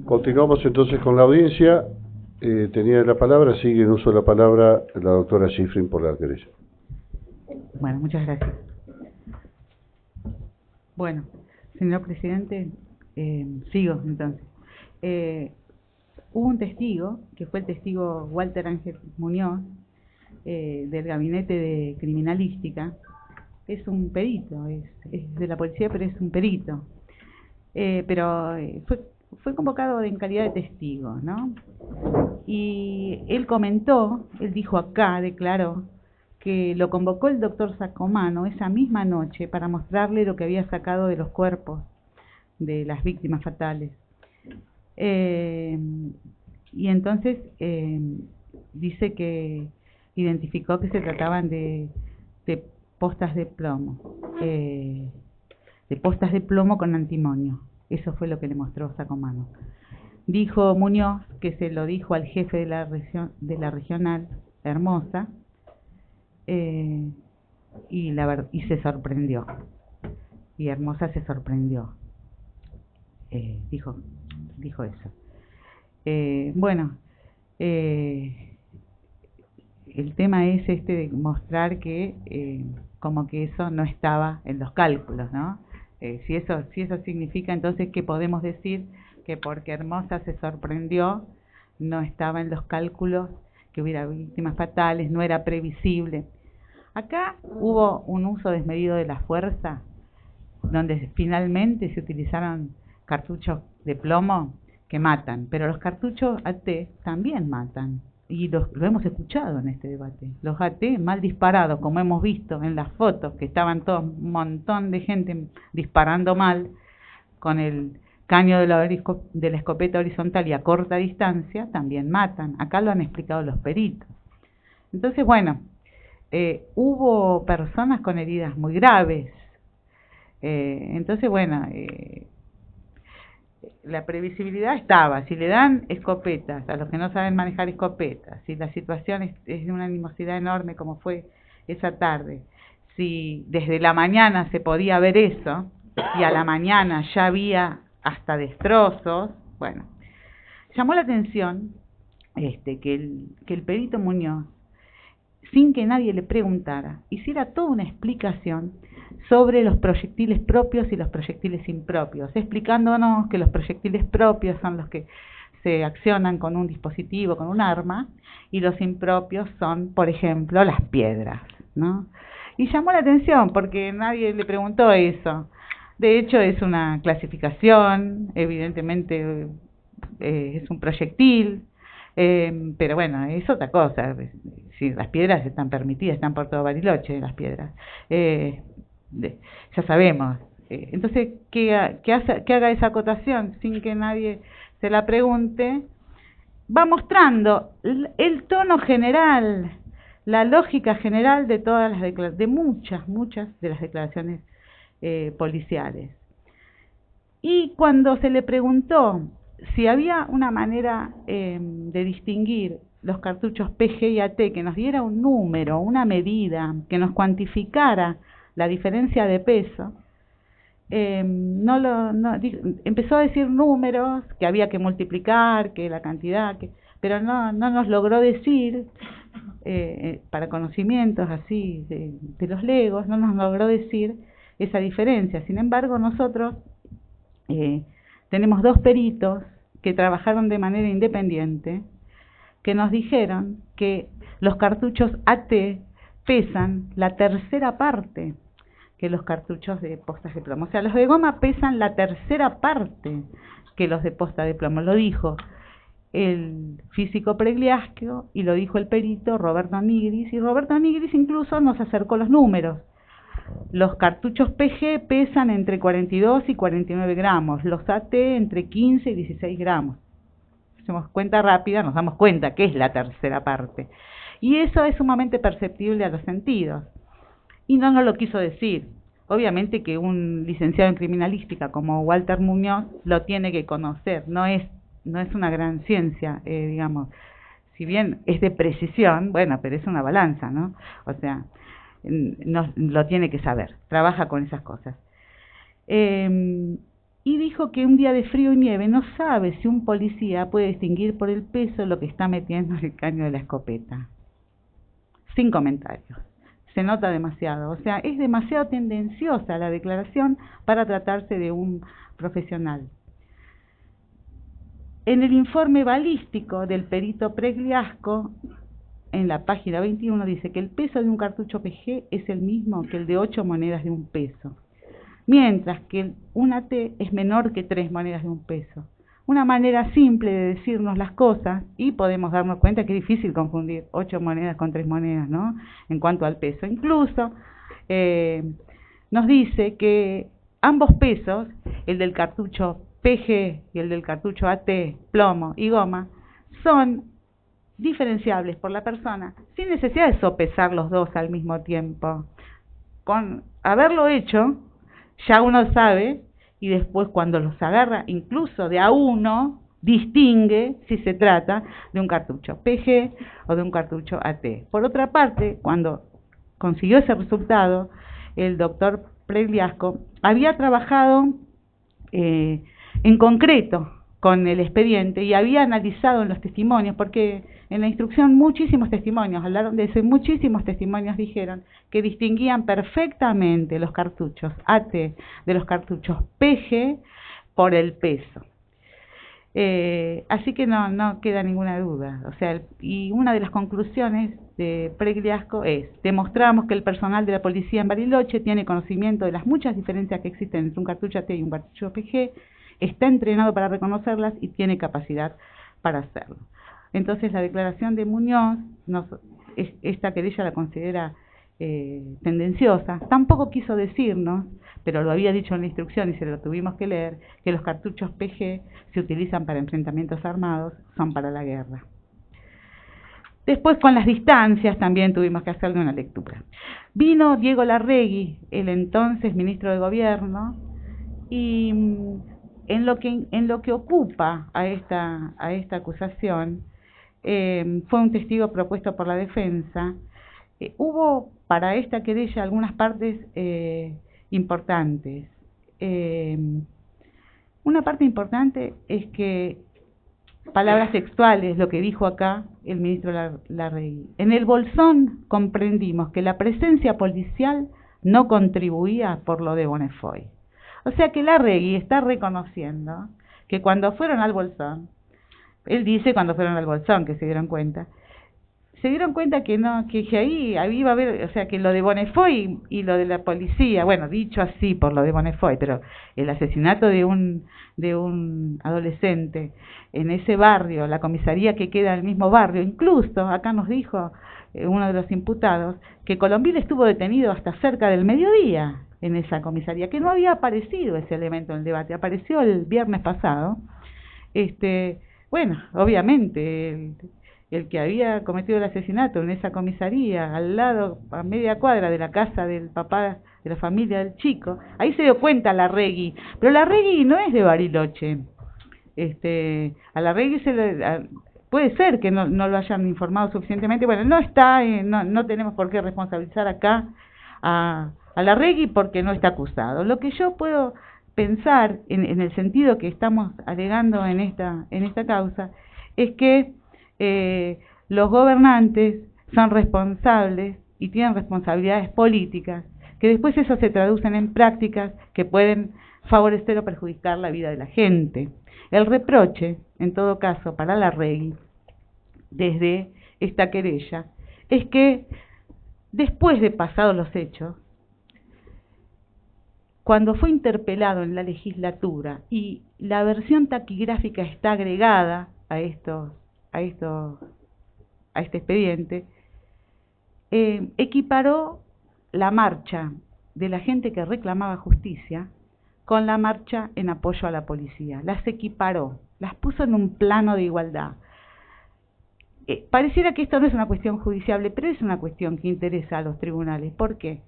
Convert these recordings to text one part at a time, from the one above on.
Continuamos entonces con la audiencia. Tenía la palabra, sigue en uso de la palabra la doctora Schifrin por la querella. Bueno, muchas gracias. Bueno, señor presidente, sigo entonces. Hubo un testigo, que fue el testigo Walter Ángel Muñoz, del Gabinete de Criminalística. Es un perito, es de la policía, pero es un perito. Fue convocado en calidad de testigo, ¿no? Y él comentó, él dijo acá, declaró, que lo convocó el doctor Sacomano esa misma noche para mostrarle lo que había sacado de los cuerpos de las víctimas fatales. Y entonces dice que identificó que se trataban de postas de plomo, con antimonio. Eso fue lo que le mostró Sacomano. Dijo Muñoz que se lo dijo al jefe de la regional, Hermosa, y se sorprendió. Y Hermosa se sorprendió. Dijo eso. Bueno, el tema es de mostrar que como que eso no estaba en los cálculos, ¿no? Si eso significa, entonces, ¿qué podemos decir? Que porque Hermosa se sorprendió, no estaba en los cálculos que hubiera víctimas fatales, no era previsible. Acá hubo un uso desmedido de la fuerza, donde finalmente se utilizaron cartuchos de plomo que matan, pero los cartuchos AT también matan, y lo hemos escuchado en este debate. Los AT mal disparados, como hemos visto en las fotos, que estaban todos, un montón de gente disparando mal, con el caño de la escopeta horizontal y a corta distancia, también matan. Acá lo han explicado los peritos. Entonces, bueno, hubo personas con heridas muy graves. Entonces, bueno, la previsibilidad estaba. Si le dan escopetas a los que no saben manejar escopetas, si la situación es de una animosidad enorme como fue esa tarde, si desde la mañana se podía ver eso, y a la mañana ya había hasta destrozos, bueno, llamó la atención que el perito Muñoz, sin que nadie le preguntara, hiciera toda una explicación sobre los proyectiles propios y los proyectiles impropios, explicándonos que los proyectiles propios son los que se accionan con un dispositivo, con un arma, y los impropios son, por ejemplo, las piedras, ¿no? Y llamó la atención porque nadie le preguntó eso. De hecho, es una clasificación, evidentemente es un proyectil, pero bueno, es otra cosa. Si las piedras están permitidas, están por todo Bariloche las piedras, ya sabemos. Entonces, que haga esa acotación sin que nadie se la pregunte, va mostrando el tono general, la lógica general de todas las de muchas de las declaraciones policiales. Y cuando se le preguntó si había una manera de distinguir los cartuchos PG y AT, que nos diera un número, una medida, que nos cuantificara la diferencia de peso, empezó a decir números, que había que multiplicar, que la cantidad, pero no nos logró decir, para conocimientos así de los legos, no nos logró decir esa diferencia. Sin embargo, nosotros tenemos dos peritos que trabajaron de manera independiente, que nos dijeron que los cartuchos AT pesan la tercera parte que los cartuchos de postas de plomo. O sea, los de goma pesan la tercera parte que los de posta de plomo. Lo dijo el físico Pregliasco y lo dijo el perito Roberto Nigris, y Roberto Nigris incluso nos acercó los números. Los cartuchos PG pesan entre 42 y 49 gramos, los AT entre 15 y 16 gramos. Hacemos cuenta rápida, nos damos cuenta que es la tercera parte. Y eso es sumamente perceptible a los sentidos. Y no nos lo quiso decir. Obviamente que un licenciado en criminalística como Walter Muñoz lo tiene que conocer. No es una gran ciencia, digamos. Si bien es de precisión, bueno, pero es una balanza, ¿no? O sea, no, lo tiene que saber. Trabaja con esas cosas. y dijo que un día de frío y nieve no sabe si un policía puede distinguir por el peso lo que está metiendo en el caño de la escopeta. Sin comentarios. Se nota demasiado. O sea, es demasiado tendenciosa la declaración para tratarse de un profesional. En el informe balístico del perito Pregliasco, en la página 21, dice que el peso de un cartucho PG es el mismo que el de 8 monedas de un peso, mientras que un AT es menor que 3 monedas de un peso. Una manera simple de decirnos las cosas, y podemos darnos cuenta que es difícil confundir 8 monedas con 3 monedas, ¿no? En cuanto al peso. Incluso nos dice que ambos pesos, el del cartucho PG y el del cartucho AT, plomo y goma, son diferenciables por la persona sin necesidad de sopesar los dos al mismo tiempo. Con haberlo hecho, ya uno sabe, y después cuando los agarra incluso de a uno, distingue si se trata de un cartucho PG o de un cartucho AT. Por otra parte, cuando consiguió ese resultado, el doctor Pregliasco había trabajado en concreto con el expediente y había analizado en los testimonios, porque en la instrucción muchísimos testimonios hablaron de eso, y muchísimos testimonios dijeron que distinguían perfectamente los cartuchos AT de los cartuchos PG por el peso. Así que no queda ninguna duda. O sea, y una de las conclusiones de Pregliasco es: demostramos que el personal de la policía en Bariloche tiene conocimiento de las muchas diferencias que existen entre un cartucho AT y un cartucho PG, está entrenado para reconocerlas y tiene capacidad para hacerlo. Entonces la declaración de Muñoz, esta querella la considera tendenciosa. Tampoco quiso decirnos, pero lo había dicho en la instrucción y se lo tuvimos que leer, que los cartuchos PG se utilizan para enfrentamientos armados, son para la guerra. Después, con las distancias, también tuvimos que hacerle una lectura. Vino Diego Larregui, el entonces ministro de Gobierno, y en lo que ocupa a esta acusación, fue un testigo propuesto por la defensa. Hubo para esta querella algunas partes importantes. Una parte importante es que, palabras textuales, lo que dijo acá el ministro Larregui: en el Bolsón comprendimos que la presencia policial no contribuía por lo de Bonnefoy. O sea que Larregui está reconociendo que cuando fueron al Bolsón, él dice cuando fueron al Bolsón que se dieron cuenta que no, que ahí iba a haber, o sea, que lo de Bonnefoy y lo de la policía, bueno, dicho así por lo de Bonnefoy, pero el asesinato de un adolescente en ese barrio, la comisaría que queda en el mismo barrio, incluso acá nos dijo uno de los imputados que Colombina estuvo detenido hasta cerca del mediodía en esa comisaría, que no había aparecido ese elemento en el debate, apareció el viernes pasado. Bueno, obviamente el que había cometido el asesinato en esa comisaría, al lado, a media cuadra de la casa del papá de la familia del chico, ahí se dio cuenta Larregui, pero Larregui no es de Bariloche. A Larregui puede ser que no lo hayan informado suficientemente. Bueno, no tenemos por qué responsabilizar acá a Larregui porque no está acusado. Lo que yo puedo pensar en el sentido que estamos alegando en esta causa es que los gobernantes son responsables y tienen responsabilidades políticas, que después eso se traducen en prácticas que pueden favorecer o perjudicar la vida de la gente. El reproche, en todo caso, para Larregui, desde esta querella, es que después de pasados los hechos, cuando fue interpelado en la legislatura y la versión taquigráfica está agregada a este expediente, equiparó la marcha de la gente que reclamaba justicia con la marcha en apoyo a la policía. Las equiparó, las puso en un plano de igualdad. Pareciera que esto no es una cuestión judiciable, pero es una cuestión que interesa a los tribunales. ¿Por qué?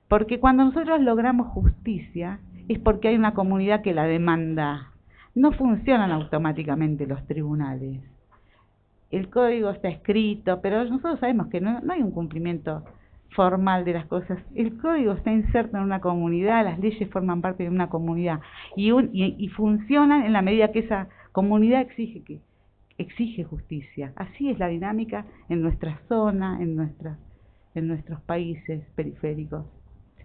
Porque cuando nosotros logramos justicia es porque hay una comunidad que la demanda. No funcionan automáticamente los tribunales. El código está escrito, pero nosotros sabemos que no hay un cumplimiento formal de las cosas. El código está inserto en una comunidad, las leyes forman parte de una comunidad y funcionan en la medida que esa comunidad exige justicia. Así es la dinámica en nuestra zona, en nuestros países periféricos.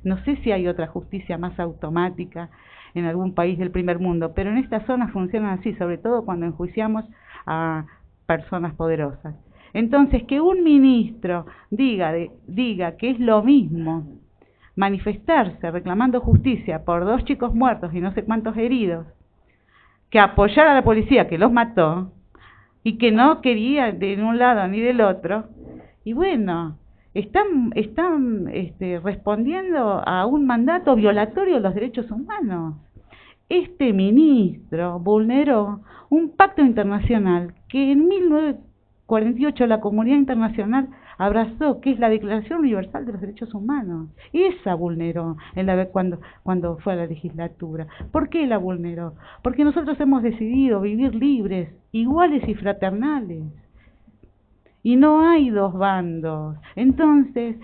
No sé si hay otra justicia más automática en algún país del primer mundo, pero en esta zona funcionan así, sobre todo cuando enjuiciamos a personas poderosas. Entonces, que un ministro diga que es lo mismo manifestarse reclamando justicia por 2 chicos muertos y no sé cuántos heridos, que apoyar a la policía que los mató y que no quería de un lado ni del otro, y bueno, están respondiendo a un mandato violatorio de los derechos humanos. Este ministro vulneró un pacto internacional que en 1948 la comunidad internacional abrazó, que es la Declaración Universal de los Derechos Humanos. Esa vulneró cuando fue a la legislatura. ¿Por qué la vulneró? Porque nosotros hemos decidido vivir libres, iguales y fraternales. Y no hay 2 bandos. Entonces,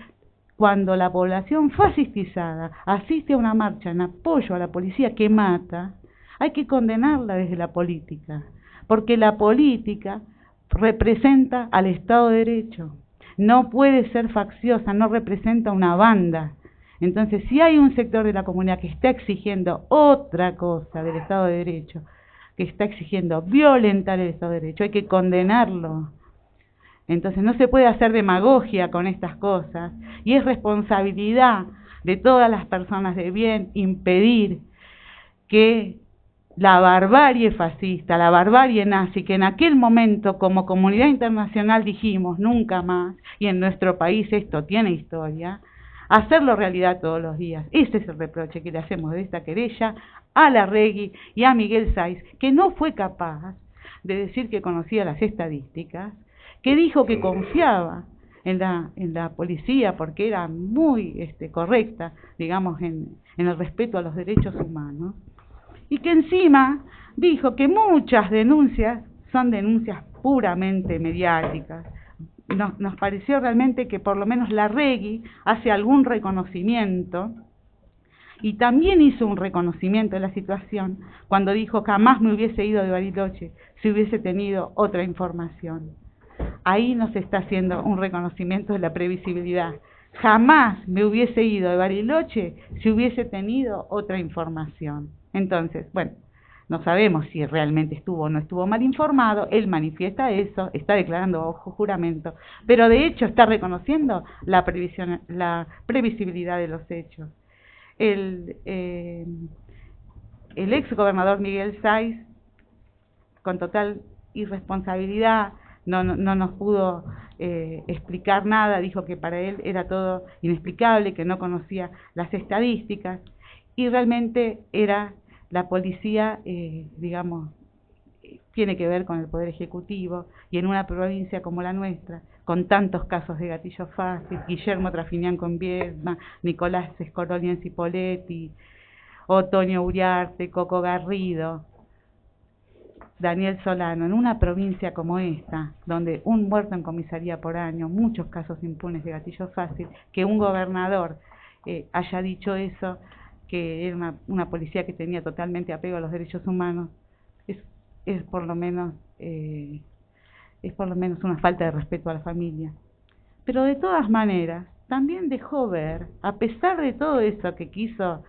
cuando la población fascistizada asiste a una marcha en apoyo a la policía que mata, hay que condenarla desde la política, porque la política representa al Estado de Derecho, no puede ser facciosa, no representa una banda. Entonces, si hay un sector de la comunidad que está exigiendo otra cosa del Estado de Derecho, que está exigiendo violentar el Estado de Derecho, hay que condenarlo. Entonces no se puede hacer demagogia con estas cosas, y es responsabilidad de todas las personas de bien impedir que la barbarie fascista, la barbarie nazi, que en aquel momento como comunidad internacional dijimos nunca más, y en nuestro país esto tiene historia, hacerlo realidad todos los días. Ese es el reproche que le hacemos de esta querella a Larregui y a Miguel Sáiz, que no fue capaz de decir que conocía las estadísticas, que dijo que confiaba en la policía porque era muy correcta, digamos, en el respeto a los derechos humanos, y que encima dijo que muchas denuncias son denuncias puramente mediáticas. Nos pareció realmente que por lo menos Larregui hace algún reconocimiento, y también hizo un reconocimiento de la situación cuando dijo jamás me hubiese ido de Bariloche si hubiese tenido otra información. Ahí nos está haciendo un reconocimiento de la previsibilidad. Jamás me hubiese ido de Bariloche si hubiese tenido otra información. Entonces, bueno, no sabemos si realmente estuvo o no estuvo mal informado, él manifiesta eso, está declarando bajo juramento, pero de hecho está reconociendo la previsibilidad de los hechos. El ex gobernador Miguel Sáiz, con total irresponsabilidad, no nos pudo explicar nada, dijo que para él era todo inexplicable, que no conocía las estadísticas, y realmente era la policía, digamos, tiene que ver con el Poder Ejecutivo, y en una provincia como la nuestra, con tantos casos de gatillo fácil, Guillermo Trafinian con Viedma, Nicolás Scoroli en Cipolletti, Otonio Uriarte, Coco Garrido, Daniel Solano, en una provincia como esta, donde un muerto en comisaría por año, muchos casos impunes de gatillo fácil, que un gobernador haya dicho eso, que era una policía que tenía totalmente apego a los derechos humanos, es por lo menos una falta de respeto a la familia. Pero de todas maneras, también dejó ver, a pesar de todo eso que quiso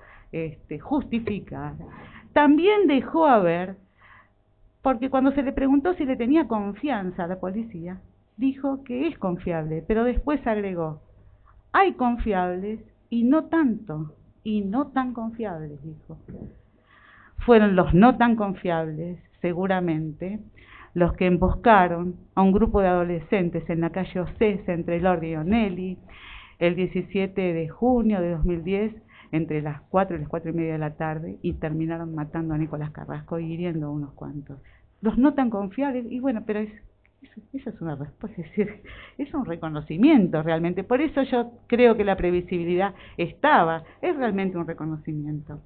justificar, también dejó a ver, porque cuando se le preguntó si le tenía confianza a la policía, dijo que es confiable, pero después agregó, hay confiables y no tanto, y no tan confiables, dijo. Fueron los no tan confiables, seguramente, los que emboscaron a un grupo de adolescentes en la calle Ocesa, entre Lordi y Onelli, el 17 de junio de 2010, entre las 4 y las 4 y media de la tarde, y terminaron matando a Nicolás Carrasco y hiriendo a unos cuantos. Los no tan confiables, y bueno, pero esa es una respuesta, es decir, es un reconocimiento realmente. Por eso yo creo que la previsibilidad es realmente un reconocimiento.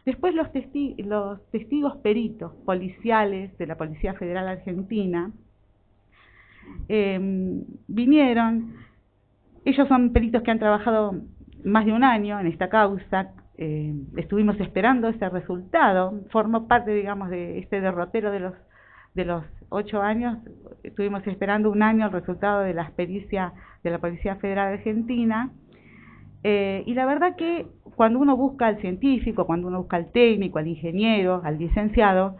Después los testigos peritos policiales de la Policía Federal Argentina vinieron. Ellos son peritos que han trabajado más de un año en esta causa. Estuvimos esperando ese resultado. Formó parte, digamos, de este derrotero de los 8 años. Estuvimos esperando un año el resultado de la pericia de la Policía Federal Argentina. Y la verdad que cuando uno busca al científico, cuando uno busca al técnico, al ingeniero, al licenciado,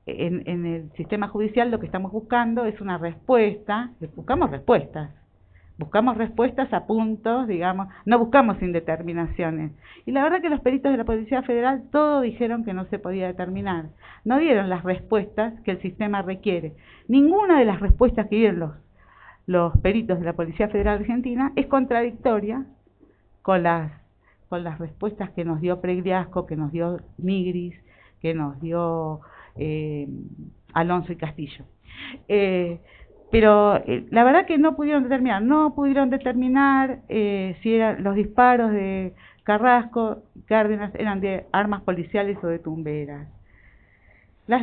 en el sistema judicial lo que estamos buscando es una respuesta. Buscamos respuestas a puntos, digamos, no buscamos indeterminaciones. Y la verdad que los peritos de la Policía Federal todos dijeron que no se podía determinar. No dieron las respuestas que el sistema requiere. Ninguna de las respuestas que dieron los peritos de la Policía Federal Argentina es contradictoria con las respuestas que nos dio Pregliasco, que nos dio Nigris, que nos dio Alonso y Castillo. Pero la verdad que no pudieron determinar si eran los disparos de Carrasco y Cárdenas eran de armas policiales o de tumberas. Las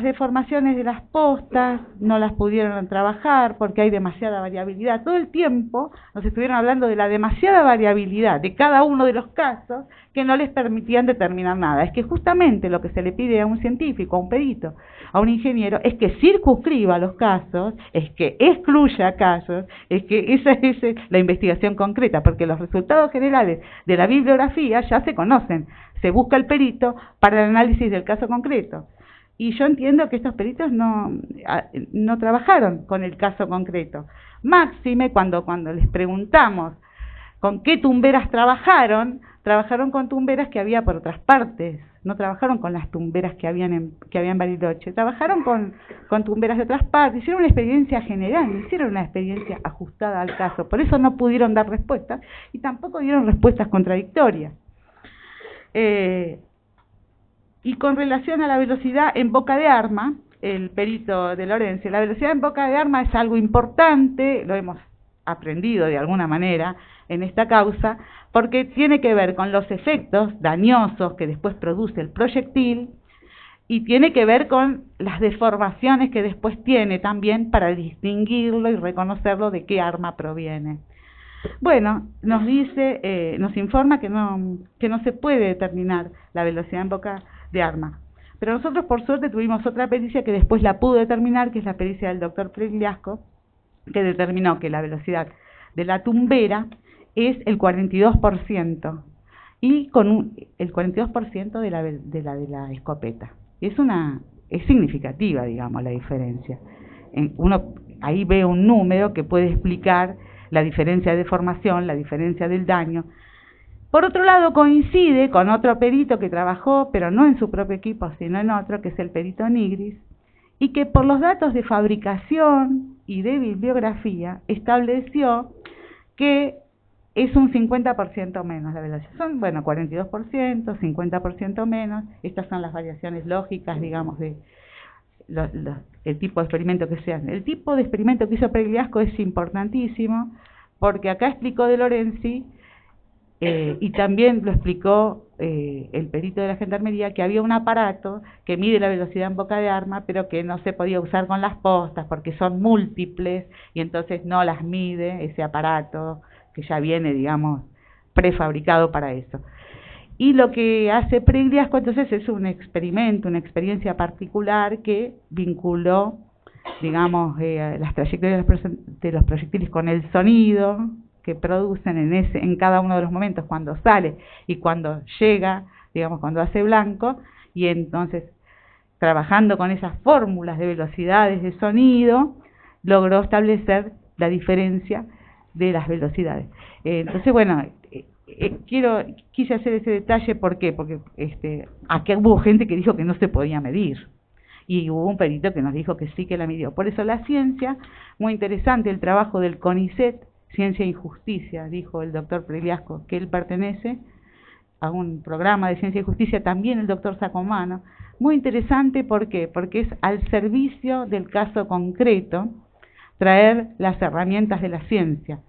deformaciones de las postas no las pudieron trabajar porque hay demasiada variabilidad. Todo el tiempo nos estuvieron hablando de la demasiada variabilidad de cada uno de los casos que no les permitían determinar nada. Es que justamente lo que se le pide a un científico, a un perito, a un ingeniero, es que circunscriba los casos, es que excluya casos, es que esa es la investigación concreta, porque los resultados generales de la bibliografía ya se conocen. Se busca el perito para el análisis del caso concreto. Y yo entiendo que estos peritos no trabajaron con el caso concreto. Máxime, cuando les preguntamos con qué tumberas trabajaron con tumberas que había por otras partes. No trabajaron con las tumberas que había en Bariloche. Trabajaron con tumberas de otras partes. Hicieron una experiencia general, hicieron una experiencia ajustada al caso. Por eso no pudieron dar respuestas y tampoco dieron respuestas contradictorias. Y con relación a la velocidad en boca de arma, el perito de Lorenzi, la velocidad en boca de arma es algo importante, lo hemos aprendido de alguna manera en esta causa, porque tiene que ver con los efectos dañosos que después produce el proyectil y tiene que ver con las deformaciones que después tiene también para distinguirlo y reconocerlo de qué arma proviene. Bueno, nos informa que no se puede determinar la velocidad en boca de arma. Pero nosotros, por suerte, tuvimos otra pericia que después la pudo determinar, que es la pericia del doctor Pregliasco, que determinó que la velocidad de la tumbera es el 42%, y con el 42% de la escopeta. Es significativa, digamos, la diferencia. Uno ahí ve un número que puede explicar la diferencia de deformación, la diferencia del daño. Por otro lado, coincide con otro perito que trabajó, pero no en su propio equipo, sino en otro, que es el perito Nigris, y que por los datos de fabricación y de bibliografía estableció que es un 50% menos la velocidad. Son, 42%, 50% menos. Estas son las variaciones lógicas, digamos, de el tipo de experimento que se hace. El tipo de experimento que hizo Pregliasco es importantísimo, porque acá explicó de Lorenzi, y también lo explicó el perito de la Gendarmería, que había un aparato que mide la velocidad en boca de arma, pero que no se podía usar con las postas porque son múltiples, y entonces no las mide ese aparato que ya viene, digamos, prefabricado para eso. Y lo que hace Pregliasco entonces es un experimento, una experiencia particular que vinculó, digamos, las trayectorias de los proyectiles con el sonido que producen en cada uno de los momentos, cuando sale y cuando llega, digamos, cuando hace blanco, y entonces, trabajando con esas fórmulas de velocidades de sonido, logró establecer la diferencia de las velocidades. Entonces, quise hacer ese detalle. ¿Por qué? Porque aquí hubo gente que dijo que no se podía medir, y hubo un perito que nos dijo que sí, que la midió. Por eso la ciencia, muy interesante el trabajo del CONICET, Ciencia y Justicia, dijo el doctor Pregliasco, que él pertenece a un programa de Ciencia y Justicia, también el doctor Sacomano. Muy interesante, ¿por qué? Porque es al servicio del caso concreto traer las herramientas de la ciencia.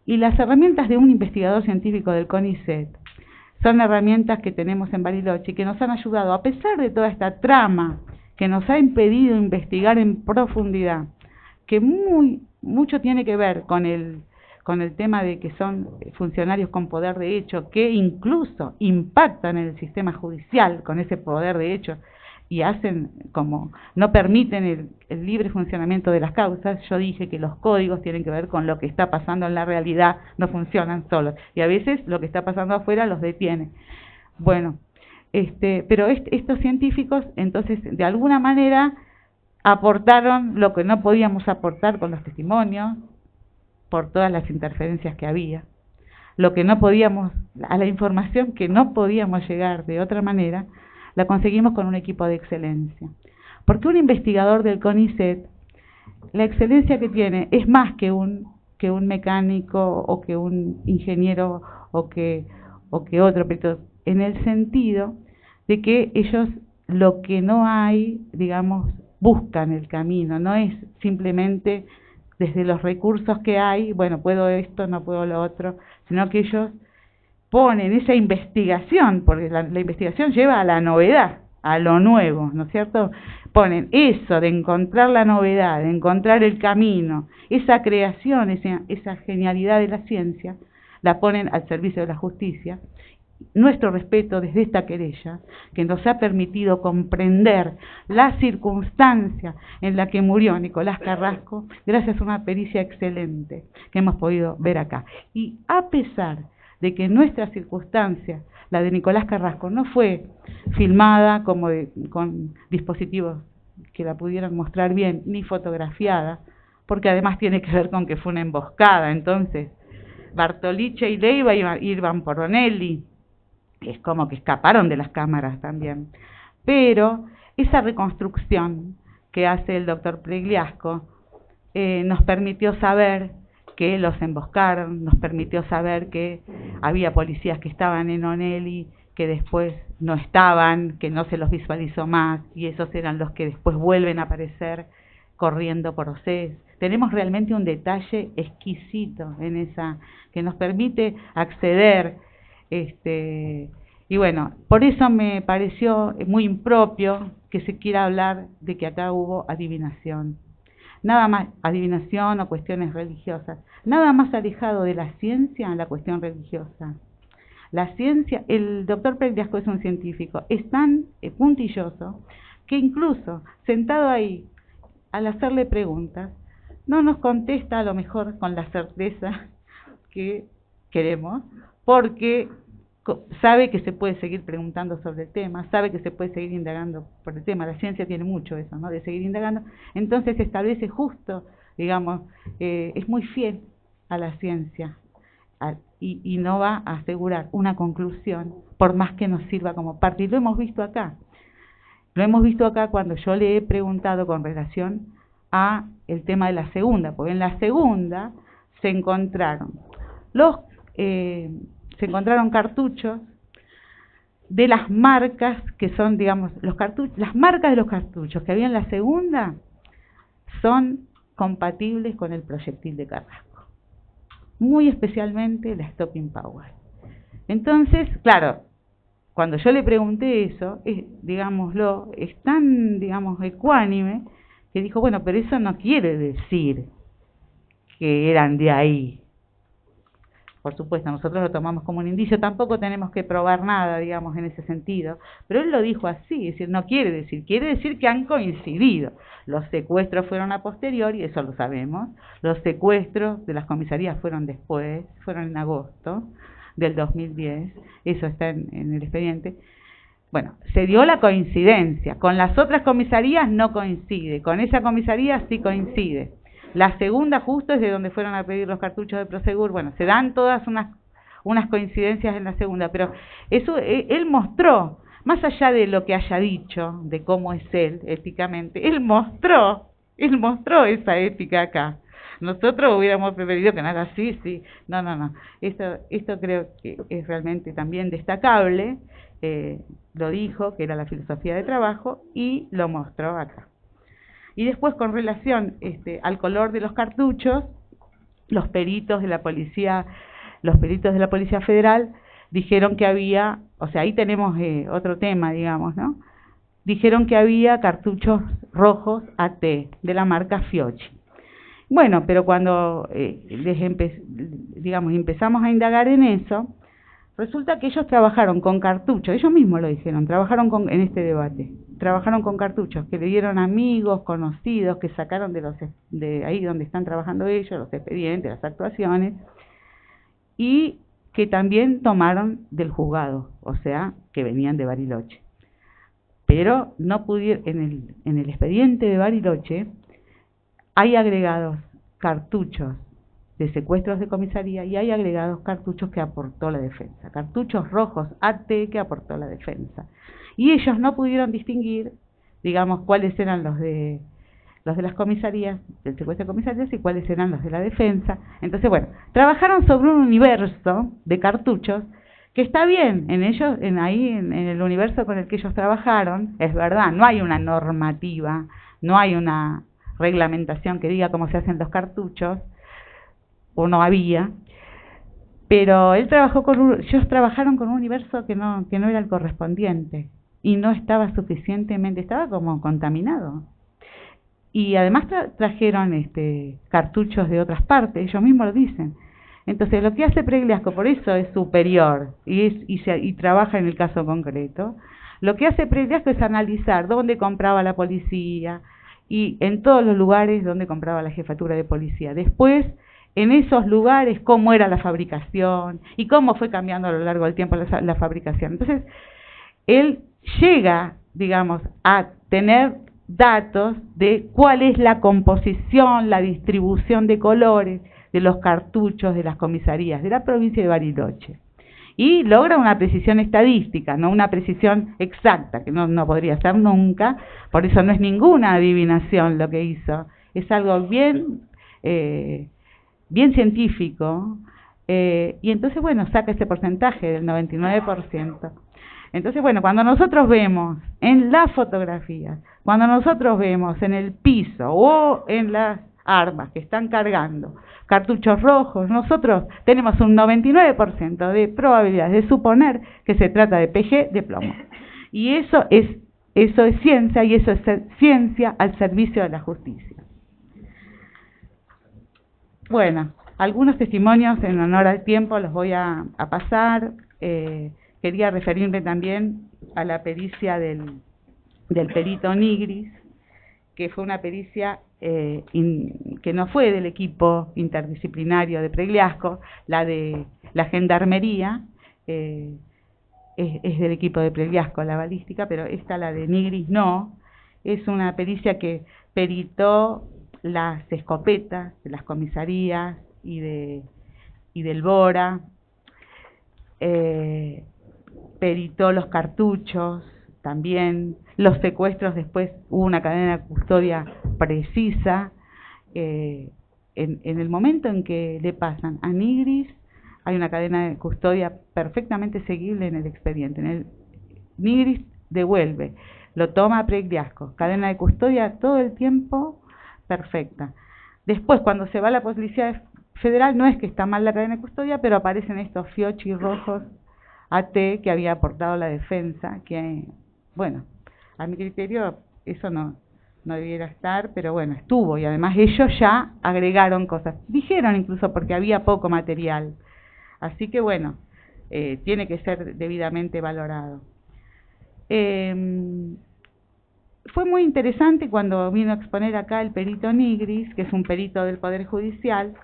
Y las herramientas de un investigador científico del CONICET son herramientas que tenemos en Bariloche y que nos han ayudado, a pesar de toda esta trama que nos ha impedido investigar en profundidad, que mucho tiene que ver con con el tema de que son funcionarios con poder de hecho, que incluso impactan en el sistema judicial con ese poder de hecho y hacen como, no permiten el libre funcionamiento de las causas. Yo dije que los códigos tienen que ver con lo que está pasando en la realidad, no funcionan solos, y a veces lo que está pasando afuera los detiene. Bueno, pero estos científicos, entonces, de alguna manera, aportaron lo que no podíamos aportar con los testimonios, por todas las interferencias que había, lo que no podíamos, a la información que no podíamos llegar de otra manera, la conseguimos con un equipo de excelencia. Porque un investigador del CONICET, la excelencia que tiene es más que un mecánico o que un ingeniero o que otro, pero en el sentido de que ellos lo que no hay, digamos, buscan el camino, no es simplemente desde los recursos que hay, bueno, puedo esto, no puedo lo otro, sino que ellos ponen esa investigación, porque la investigación lleva a la novedad, a lo nuevo, ¿no es cierto? Ponen eso de encontrar la novedad, de encontrar el camino, esa creación, esa genialidad de la ciencia, la ponen al servicio de la justicia. Nuestro respeto desde esta querella, que nos ha permitido comprender la circunstancia en la que murió Nicolás Carrasco, gracias a una pericia excelente que hemos podido ver acá. Y a pesar de que nuestra circunstancia, la de Nicolás Carrasco, no fue filmada como con dispositivos que la pudieran mostrar bien, ni fotografiada, porque además tiene que ver con que fue una emboscada. Entonces, Bartolice y Leiva iban por Onelli, es como que escaparon de las cámaras también. Pero esa reconstrucción que hace el doctor Pregliasco nos permitió saber que los emboscaron, nos permitió saber que había policías que estaban en Onelli, que después no estaban, que no se los visualizó más, y esos eran los que después vuelven a aparecer corriendo por Océs. Tenemos realmente un detalle exquisito en esa, que nos permite acceder. Y bueno, por eso me pareció muy impropio que se quiera hablar de que acá hubo adivinación. Nada más, adivinación o cuestiones religiosas, nada más alejado de la ciencia la cuestión religiosa. La ciencia, el doctor Pregliasco es un científico, es tan puntilloso que incluso sentado ahí, al hacerle preguntas, no nos contesta a lo mejor con la certeza que queremos, porque sabe que se puede seguir preguntando sobre el tema, sabe que se puede seguir indagando por el tema. La ciencia tiene mucho eso, ¿no?, de seguir indagando. Entonces establece justo, digamos, es muy fiel a la ciencia y no va a asegurar una conclusión por más que nos sirva como parte. Y lo hemos visto acá. Lo hemos visto acá cuando yo le he preguntado con relación a el tema de la segunda, porque en la segunda se encontraron cartuchos de las marcas que son, digamos, las marcas de los cartuchos que había en la segunda son compatibles con el proyectil de Carrasco, muy especialmente la Stopping Power. Entonces, claro, cuando yo le pregunté eso, digámoslo, es tan, digamos, ecuánime, que dijo, bueno, pero eso no quiere decir que eran de ahí. Por supuesto, nosotros lo tomamos como un indicio, tampoco tenemos que probar nada, digamos, en ese sentido, pero él lo dijo así, es decir, no quiere decir que han coincidido. Los secuestros fueron a posteriori, eso lo sabemos, los secuestros de las comisarías fueron después, fueron en agosto del 2010, eso está en el expediente. Bueno, se dio la coincidencia, con las otras comisarías no coincide, con esa comisaría sí coincide. La segunda justo es de donde fueron a pedir los cartuchos de Prosegur. Bueno, se dan todas unas coincidencias en la segunda, pero eso él mostró, más allá de lo que haya dicho, de cómo es él éticamente, él mostró esa ética acá. Nosotros hubiéramos preferido que nada así, sí, no. Esto creo que es realmente también destacable, lo dijo, que era la filosofía de trabajo, y lo mostró acá. Y después, con relación al color de los cartuchos, los peritos de la Policía Federal dijeron que había, o sea, ahí tenemos otro tema, digamos, ¿no? Dijeron que había cartuchos rojos AT de la marca Fiocchi. Bueno, pero cuando digamos, empezamos a indagar en eso, resulta que ellos trabajaron con cartuchos, ellos mismos lo dijeron, en este debate, trabajaron con cartuchos que le dieron amigos, conocidos, que sacaron de ahí donde están trabajando ellos, los expedientes, las actuaciones, y que también tomaron del juzgado, o sea, que venían de Bariloche. Pero no pudieron, en el expediente de Bariloche hay agregados cartuchos de secuestros de comisaría y hay agregados cartuchos que aportó la defensa, cartuchos rojos AT que aportó la defensa. Y ellos no pudieron distinguir, digamos, cuáles eran los de las comisarías, del secuestro de comisarías, y cuáles eran los de la defensa. Entonces, bueno, trabajaron sobre un universo de cartuchos que está bien, en el universo con el que ellos trabajaron, es verdad, no hay una normativa, no hay una reglamentación que diga cómo se hacen los cartuchos, o no había, pero ellos trabajaron con un universo que no era el correspondiente, y no estaba suficientemente, estaba como contaminado. Y además trajeron cartuchos de otras partes, ellos mismos lo dicen. Entonces, lo que hace Pregliasco, por eso es superior y trabaja en el caso concreto, lo que hace Pregliasco es analizar dónde compraba la policía y en todos los lugares donde compraba la jefatura de policía. Después, en esos lugares, cómo era la fabricación y cómo fue cambiando a lo largo del tiempo la fabricación. Entonces, él llega, digamos, a tener datos de cuál es la composición, la distribución de colores de los cartuchos de las comisarías de la provincia de Bariloche. Y logra una precisión estadística, no una precisión exacta, que no podría ser nunca, por eso no es ninguna adivinación lo que hizo, es algo bien científico, y entonces, bueno, saca ese porcentaje del 99%. Entonces, bueno, cuando nosotros vemos en las fotografías, cuando nosotros vemos en el piso o en las armas que están cargando cartuchos rojos, nosotros tenemos un 99% de probabilidad de suponer que se trata de PG de plomo. Y eso es ciencia, y eso es ciencia al servicio de la justicia. Bueno, algunos testimonios en honor al tiempo los voy a pasar. Quería referirme también a la pericia del perito Nigris, que fue una pericia que no fue del equipo interdisciplinario de Pregliasco, la de la gendarmería es del equipo de Pregliasco, la balística, pero esta, la de Nigris, no. Es una pericia que peritó las escopetas de las comisarías y del Bora, peritó los cartuchos también, los secuestros. Después hubo una cadena de custodia precisa. En el momento en que le pasan a Nigris, hay una cadena de custodia perfectamente seguible en el expediente. Nigris devuelve, lo toma a Pregliasco, cadena de custodia todo el tiempo perfecta. Después, cuando se va a la Policía Federal, no es que está mal la cadena de custodia, pero aparecen estos fiochi rojos AT que había aportado la defensa, que, bueno, a mi criterio eso no debiera estar, pero bueno, estuvo, y además ellos ya agregaron cosas, dijeron incluso porque había poco material, así que bueno, tiene que ser debidamente valorado. Fue muy interesante cuando vino a exponer acá el perito Nigris, que es un perito del Poder Judicial,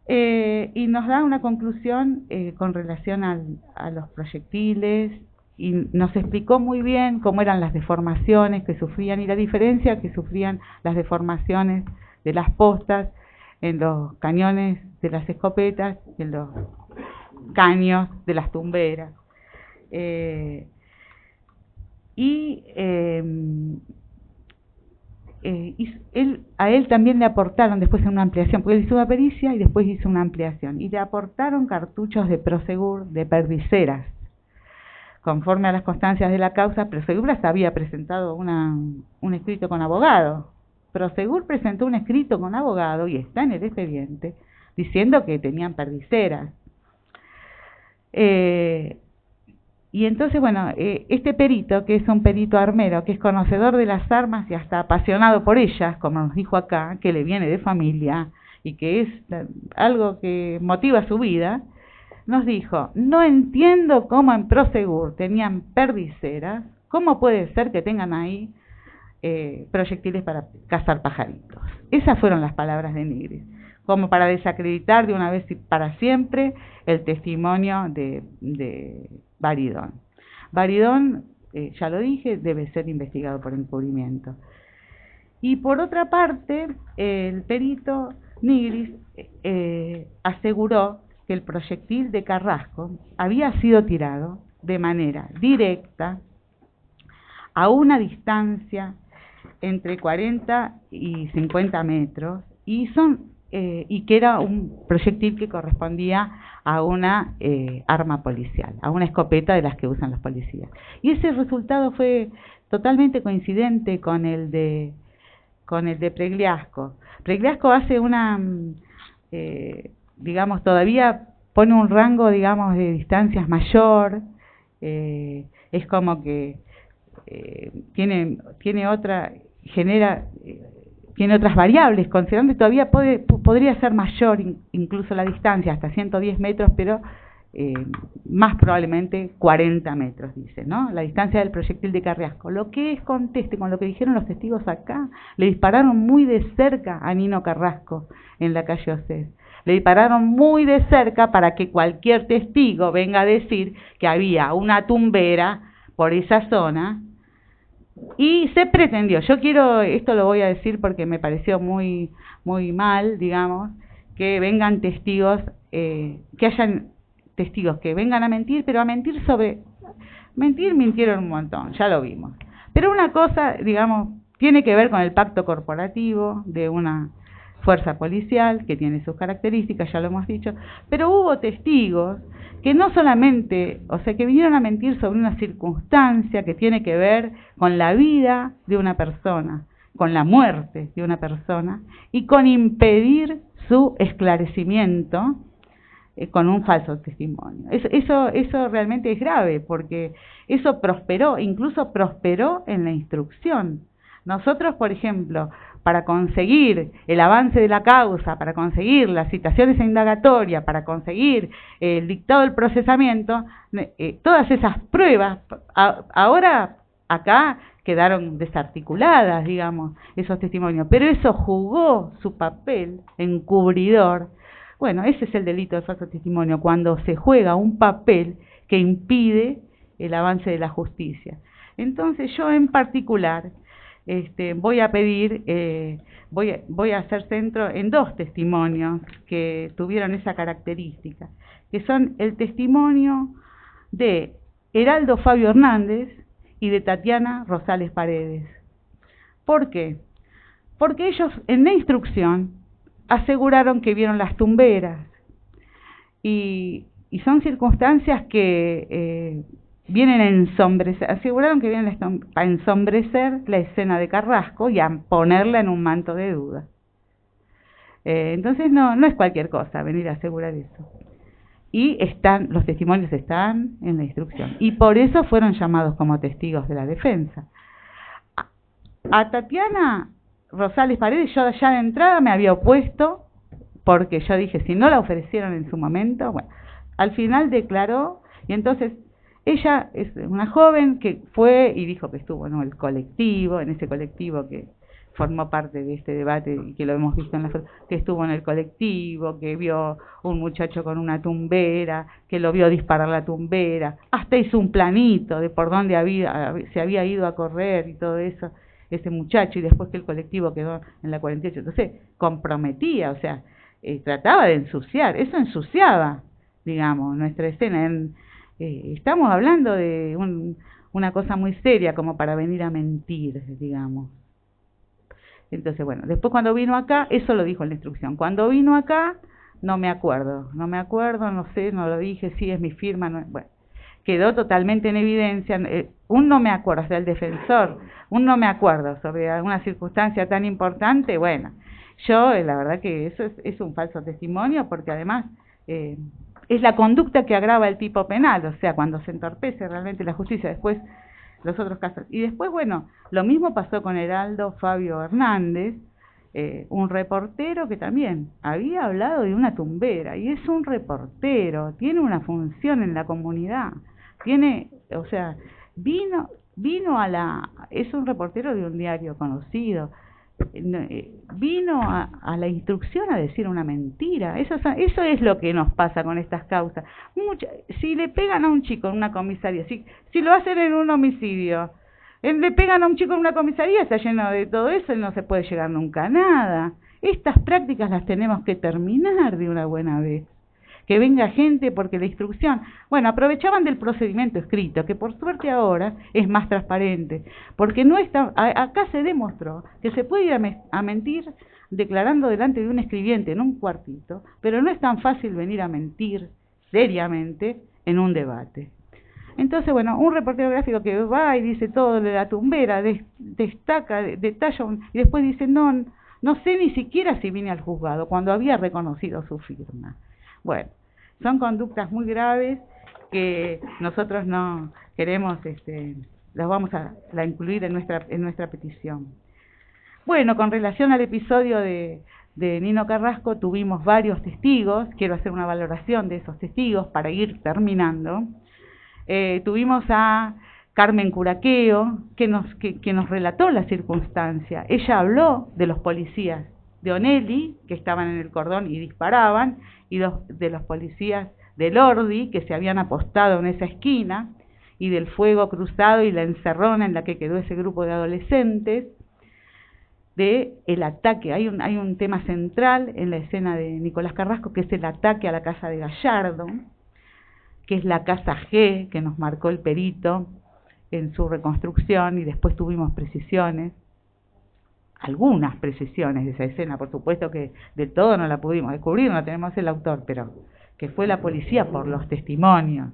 y nos da una conclusión con relación a los proyectiles, y nos explicó muy bien cómo eran las deformaciones que sufrían y la diferencia que sufrían las deformaciones de las postas en los cañones de las escopetas y en los caños de las tumberas. A él también le aportaron después en una ampliación, porque él hizo una pericia y después hizo una ampliación, y le aportaron cartuchos de Prosegur, de perdiceras. Conforme a las constancias de la causa, Prosegur hasta había presentado un escrito con abogado. Prosegur presentó un escrito con abogado, y está en el expediente, diciendo que tenían perdiceras. Y Y entonces, bueno, este perito, que es un perito armero, que es conocedor de las armas y hasta apasionado por ellas, como nos dijo acá, que le viene de familia y que es algo que motiva su vida, nos dijo: no entiendo cómo en Prosegur tenían perdiceras, cómo puede ser que tengan ahí proyectiles para cazar pajaritos. Esas fueron las palabras de Nigris, como para desacreditar de una vez y para siempre el testimonio de Baridón. Baridón, ya lo dije, debe ser investigado por encubrimiento. Y por otra parte, el perito Nigris aseguró que el proyectil de Carrasco había sido tirado de manera directa a una distancia entre 40 y 50 metros y que era un proyectil que correspondía a una arma policial, a una escopeta de las que usan los policías. Y ese resultado fue totalmente coincidente con el de Pregliasco. Pregliasco hace una, digamos, todavía pone un rango, digamos, de distancias mayor, es como que tiene otras variables, considerando que todavía podría ser mayor incluso la distancia, hasta 110 metros, pero más probablemente 40 metros, dice, ¿no? La distancia del proyectil de Carrasco. Lo que es conteste con lo que dijeron los testigos acá, le dispararon muy de cerca a Nino Carrasco en la calle Océs. Le dispararon muy de cerca para que cualquier testigo venga a decir que había una tumbera por esa zona. Y se pretendió, esto lo voy a decir porque me pareció muy mal, digamos, que vengan testigos, que hayan testigos que vengan a mentir, pero a mentir mintieron un montón, ya lo vimos. Pero una cosa, digamos, tiene que ver con el pacto corporativo de una fuerza policial que tiene sus características, ya lo hemos dicho, pero hubo testigos que no solamente, o sea, que vinieron a mentir sobre una circunstancia que tiene que ver con la vida de una persona, con la muerte de una persona, y con impedir su esclarecimiento con un falso testimonio. Eso realmente es grave, porque eso incluso prosperó en la instrucción. Nosotros, por ejemplo, para conseguir el avance de la causa, para conseguir las citaciones indagatorias, para conseguir el dictado del procesamiento, todas esas pruebas, ahora acá quedaron desarticuladas, digamos, esos testimonios, pero eso jugó su papel encubridor. Bueno, ese es el delito de falso testimonio, cuando se juega un papel que impide el avance de la justicia. Entonces yo en particular voy a pedir, voy a hacer centro en dos testimonios que tuvieron esa característica, que son el testimonio de Heraldo Fabio Hernández y de Tatiana Rosales Paredes. ¿Por qué? Porque ellos en la instrucción aseguraron que vieron las tumberas y son circunstancias que vienen a ensombrecer, aseguraron que vienen a ensombrecer la escena de Carrasco y a ponerla en un manto de duda. Entonces no es cualquier cosa venir a asegurar eso. Y los testimonios están en la instrucción. Y por eso fueron llamados como testigos de la defensa. A Tatiana Rosales Paredes yo ya de entrada me había opuesto, porque yo dije, si no la ofrecieron en su momento, bueno, al final declaró, y entonces ella es una joven que fue y dijo que estuvo en ese colectivo que formó parte de este debate y que lo hemos visto en la foto, que estuvo en el colectivo, que vio un muchacho con una tumbera, que lo vio disparar la tumbera, hasta hizo un planito de por dónde se había ido a correr y todo eso, ese muchacho, y después que el colectivo quedó en la 48. Entonces comprometía, o sea, trataba de ensuciar, eso ensuciaba, digamos, nuestra escena. Estamos hablando de una cosa muy seria como para venir a mentir, digamos. Entonces, bueno, después cuando vino acá, eso lo dijo en la instrucción. Cuando vino acá, no me acuerdo, no sé, no lo dije, sí es mi firma, no, bueno, quedó totalmente en evidencia. No me acuerdo, o sea, el defensor, no me acuerdo sobre alguna circunstancia tan importante. Bueno, yo la verdad que eso es un falso testimonio, porque además es la conducta que agrava el tipo penal, o sea, cuando se entorpece realmente la justicia, después los otros casos. Y después, bueno, lo mismo pasó con Heraldo Fabio Hernández, un reportero que también había hablado de una tumbera, y es un reportero, tiene una función en la comunidad, tiene, o sea, vino es un reportero de un diario conocido, vino a la instrucción a decir una mentira. Eso es lo que nos pasa con estas causas. Si le pegan a un chico en una comisaría, si lo hacen en un homicidio, le pegan a un chico en una comisaría, está lleno de todo eso y no se puede llegar nunca a nada. Estas prácticas las tenemos que terminar de una buena vez. Que venga gente, porque la instrucción, bueno, aprovechaban del procedimiento escrito, que por suerte ahora es más transparente, porque no está, acá se demostró que se puede ir a mentir declarando delante de un escribiente en un cuartito, pero no es tan fácil venir a mentir seriamente en un debate. Entonces, bueno, un reportero gráfico que va y dice todo de la tumbera, destaca, detalla, y después dice, no sé ni siquiera si vine al juzgado, cuando había reconocido su firma. Bueno, son conductas muy graves que nosotros no queremos, las vamos a incluir en nuestra petición. Bueno, con relación al episodio de Nino Carrasco, tuvimos varios testigos, quiero hacer una valoración de esos testigos para ir terminando. Tuvimos a Carmen Curaqueo, que nos relató la circunstancia. Ella habló de los policías de Onelli, que estaban en el cordón y disparaban, y de los policías de Lordi, que se habían apostado en esa esquina, y del fuego cruzado y la encerrona en la que quedó ese grupo de adolescentes, de el ataque. Hay un tema central en la escena de Nicolás Carrasco, que es el ataque a la casa de Gallardo, que es la casa G, que nos marcó el perito en su reconstrucción, y después tuvimos precisiones, algunas precisiones de esa escena, por supuesto que de todo no la pudimos descubrir, no tenemos el autor, pero que fue la policía por los testimonios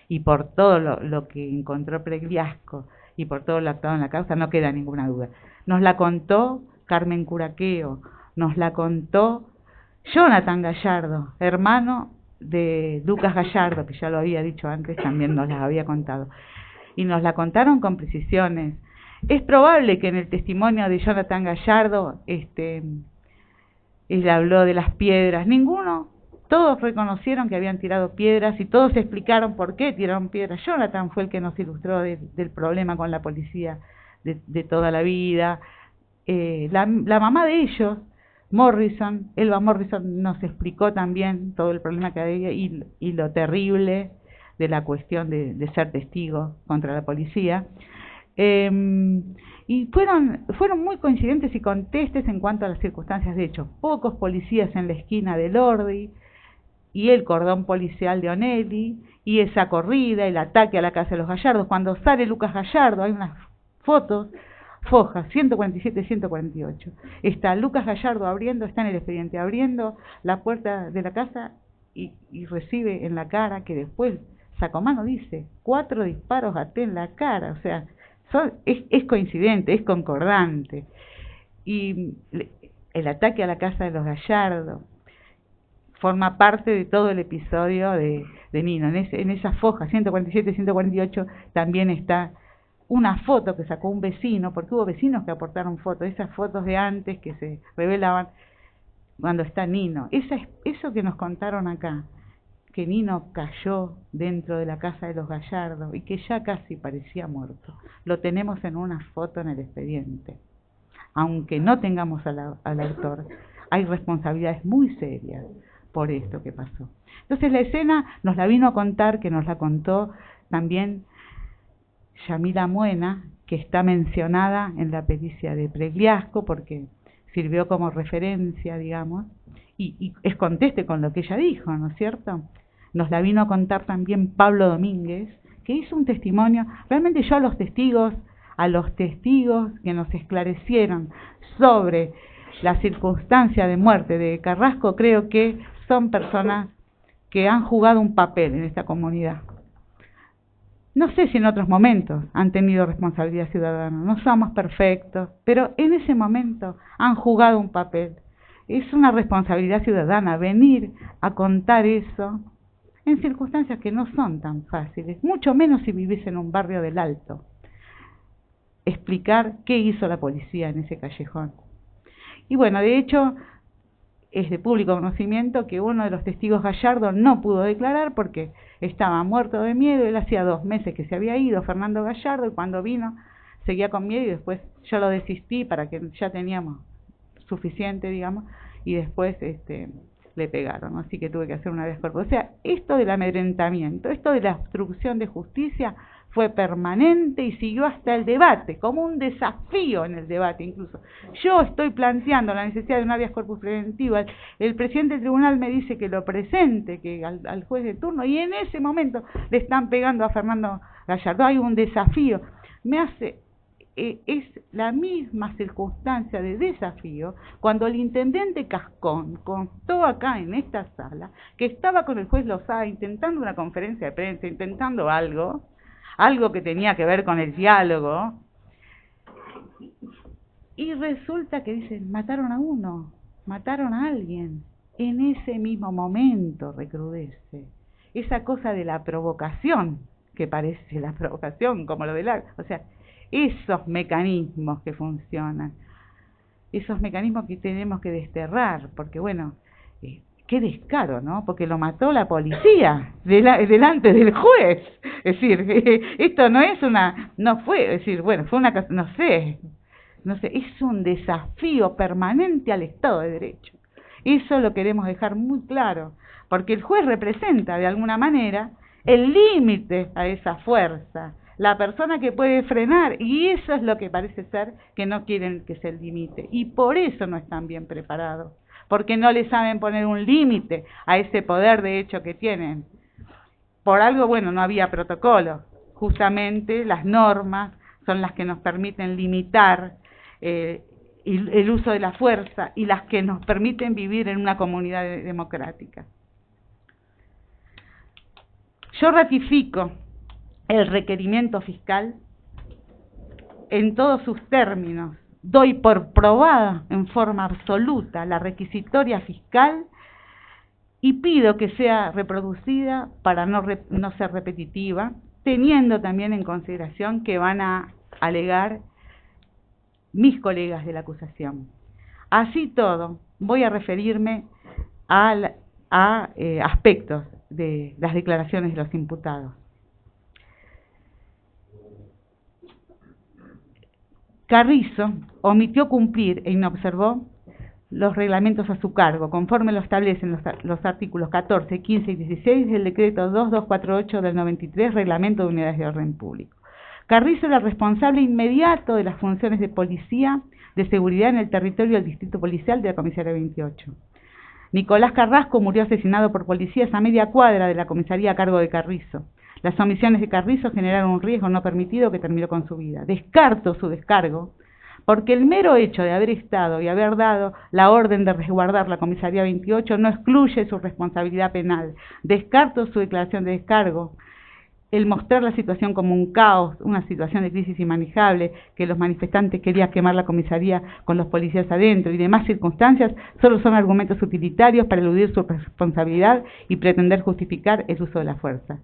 y por todo lo que encontró Pregliasco y por todo lo actuado en la causa, no queda ninguna duda. Nos la contó Carmen Curaqueo, nos la contó Jonathan Gallardo, hermano de Lucas Gallardo, que ya lo había dicho antes, también nos las había contado, y nos la contaron con precisiones. Es probable que en el testimonio de Jonathan Gallardo, él habló de las piedras, todos reconocieron que habían tirado piedras y todos explicaron por qué tiraron piedras. Jonathan fue el que nos ilustró del problema con la policía de toda la vida. La mamá de ellos, Elba Morrison, nos explicó también todo el problema que había y lo terrible de la cuestión de ser testigo contra la policía. Y fueron muy coincidentes y contestes en cuanto a las circunstancias de hecho. Pocos policías en la esquina de Lordi y el cordón policial de Onelli y esa corrida, el ataque a la casa de los Gallardos. Cuando sale Lucas Gallardo hay unas fotos, fojas 147 y 148. Está Lucas Gallardo está en el expediente, abriendo la puerta de la casa y recibe en la cara, que después Sacomano dice, 4 disparos até en la cara, o sea, es coincidente, es concordante. Y el ataque a la casa de los Gallardo forma parte de todo el episodio de Nino. En esa foja 147 y 148 también está una foto que sacó un vecino, porque hubo vecinos que aportaron fotos, esas fotos de antes que se revelaban cuando está Nino. Eso que nos contaron acá, que Nino cayó dentro de la casa de los Gallardo y que ya casi parecía muerto, lo tenemos en una foto en el expediente. Aunque no tengamos al autor, hay responsabilidades muy serias por esto que pasó. Entonces la escena nos la vino a contar, que nos la contó también Yamila Muena, que está mencionada en la pericia de Pregliasco porque sirvió como referencia, digamos, y es conteste con lo que ella dijo, ¿no es cierto? Nos la vino a contar también Pablo Domínguez, que hizo un testimonio. Realmente yo a los testigos que nos esclarecieron sobre la circunstancia de muerte de Carrasco, creo que son personas que han jugado un papel en esta comunidad. No sé si en otros momentos han tenido responsabilidad ciudadana, no somos perfectos, pero en ese momento han jugado un papel. Es una responsabilidad ciudadana venir a contar eso en circunstancias que no son tan fáciles, mucho menos si vivís en un barrio del Alto, explicar qué hizo la policía en ese callejón. Y bueno, de hecho, es de público conocimiento que uno de los testigos, Gallardo, no pudo declarar porque estaba muerto de miedo. Él hacía 2 meses que se había ido, Fernando Gallardo, y cuando vino seguía con miedo, y después yo lo desistí para que ya teníamos suficiente, digamos, y después le pegaron, así que tuve que hacer una vez corpus. O sea, esto del amedrentamiento, esto de la obstrucción de justicia fue permanente y siguió hasta el debate, como un desafío en el debate incluso. Yo estoy planteando la necesidad de un habeas corpus preventivo, el presidente del tribunal me dice que lo presente, que al juez de turno, y en ese momento le están pegando a Fernando Gallardo. Hay un desafío, me hace... es la misma circunstancia de desafío cuando el intendente Cascón contó acá en esta sala que estaba con el juez Lozada intentando una conferencia de prensa, intentando algo que tenía que ver con el diálogo, y resulta que dicen, mataron a uno, mataron a alguien. En ese mismo momento recrudece esa cosa de la provocación, que parece la provocación como lo del acto, o sea, esos mecanismos que funcionan, esos mecanismos que tenemos que desterrar, porque bueno, qué descaro, ¿no? Porque lo mató la policía delante del juez. Es decir, esto no es no fue, es decir, bueno, fue una, no sé, es un desafío permanente al Estado de Derecho. Eso lo queremos dejar muy claro, porque el juez representa de alguna manera el límite a esa fuerza, la persona que puede frenar, y eso es lo que parece ser que no quieren que se limite, y por eso no están bien preparados, porque no le saben poner un límite a ese poder de hecho que tienen. Por algo, bueno, no había protocolo, justamente las normas son las que nos permiten limitar el uso de la fuerza y las que nos permiten vivir en una comunidad democrática. Yo ratifico el requerimiento fiscal en todos sus términos. Doy por probada en forma absoluta la requisitoria fiscal y pido que sea reproducida para no ser repetitiva, teniendo también en consideración que van a alegar mis colegas de la acusación. Así todo, voy a referirme a aspectos de las declaraciones de los imputados. Carrizo omitió cumplir e inobservó los reglamentos a su cargo, conforme lo establecen los artículos 14, 15 y 16 del decreto 2248 del 93, Reglamento de Unidades de Orden Público. Carrizo era responsable inmediato de las funciones de policía de seguridad en el territorio del distrito policial de la comisaría 28. Nicolás Carrasco murió asesinado por policías a media cuadra de la comisaría a cargo de Carrizo. Las omisiones de Carrizo generaron un riesgo no permitido que terminó con su vida. Descarto su descargo, porque el mero hecho de haber estado y haber dado la orden de resguardar la comisaría 28 no excluye su responsabilidad penal. Descarto su declaración de descargo. El mostrar la situación como un caos, una situación de crisis inmanejable, que los manifestantes querían quemar la comisaría con los policías adentro y demás circunstancias, solo son argumentos utilitarios para eludir su responsabilidad y pretender justificar el uso de la fuerza.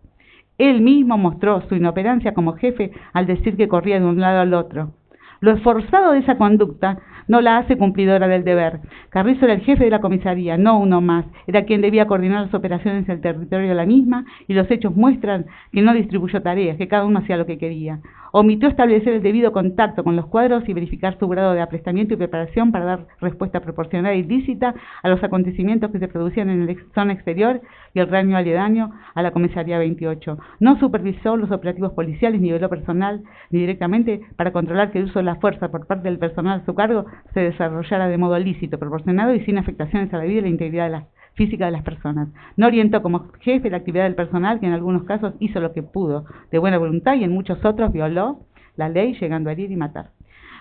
Él mismo mostró su inoperancia como jefe al decir que corría de un lado al otro. Lo esforzado de esa conducta no la hace cumplidora del deber. Carrizo era el jefe de la comisaría, no uno más. Era quien debía coordinar las operaciones en el territorio de la misma, y los hechos muestran que no distribuyó tareas, que cada uno hacía lo que quería. Omitió establecer el debido contacto con los cuadros y verificar su grado de aprestamiento y preparación para dar respuesta proporcional y lícita a los acontecimientos que se producían en la zona exterior y el rango aledaño a la comisaría 28. No supervisó los operativos policiales ni veló personal ni directamente para controlar que el uso de la fuerza por parte del personal a su cargo se desarrollara de modo lícito, proporcionado y sin afectaciones a la vida y la integridad física de las personas. No orientó como jefe la actividad del personal, que en algunos casos hizo lo que pudo de buena voluntad y en muchos otros violó la ley, llegando a herir y matar.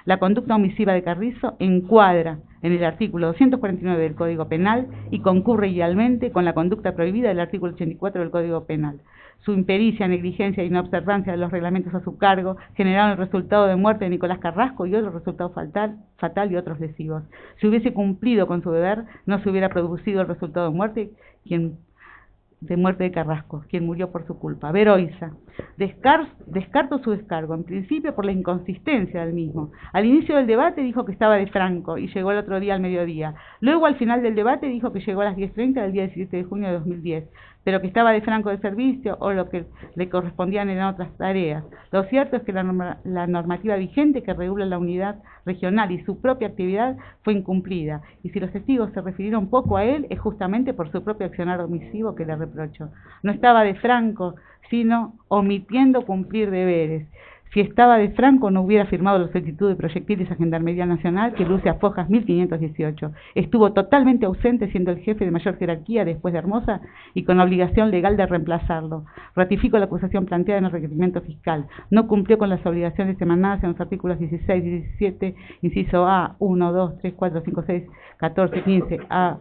La conducta omisiva de Carrizo encuadra en el artículo 249 del Código Penal y concurre idealmente con la conducta prohibida del artículo 84 del Código Penal. Su impericia, negligencia e inobservancia de los reglamentos a su cargo generaron el resultado de muerte de Nicolás Carrasco y otro resultado fatal y otros lesivos. Si hubiese cumplido con su deber, no se hubiera producido el resultado de muerte, quien de muerte de Carrasco, quien murió por su culpa. Veroiza. Descarto su descargo, en principio por la inconsistencia del mismo. Al inicio del debate dijo que estaba de Franco y llegó el otro día al mediodía. Luego, al final del debate, dijo que llegó a las 10:30 del día 17 de junio de 2010, pero que estaba de Franco de servicio o lo que le correspondían eran otras tareas. Lo cierto es que la normativa vigente que regula la unidad regional y su propia actividad fue incumplida, y si los testigos se refirieron poco a él, es justamente por su propio accionar omisivo que le reprocho. No estaba de Franco, sino omitiendo cumplir deberes. Si estaba de Franco, no hubiera firmado la solicitud de proyectiles a Gendarmería Nacional que luce a Fojas 1518. Estuvo totalmente ausente, siendo el jefe de mayor jerarquía después de Hermosa y con obligación legal de reemplazarlo. Ratifico la acusación planteada en el requerimiento fiscal. No cumplió con las obligaciones emanadas en los artículos 16, 17, inciso A, 1, 2, 3, 4, 5, 6, 14, 15, A,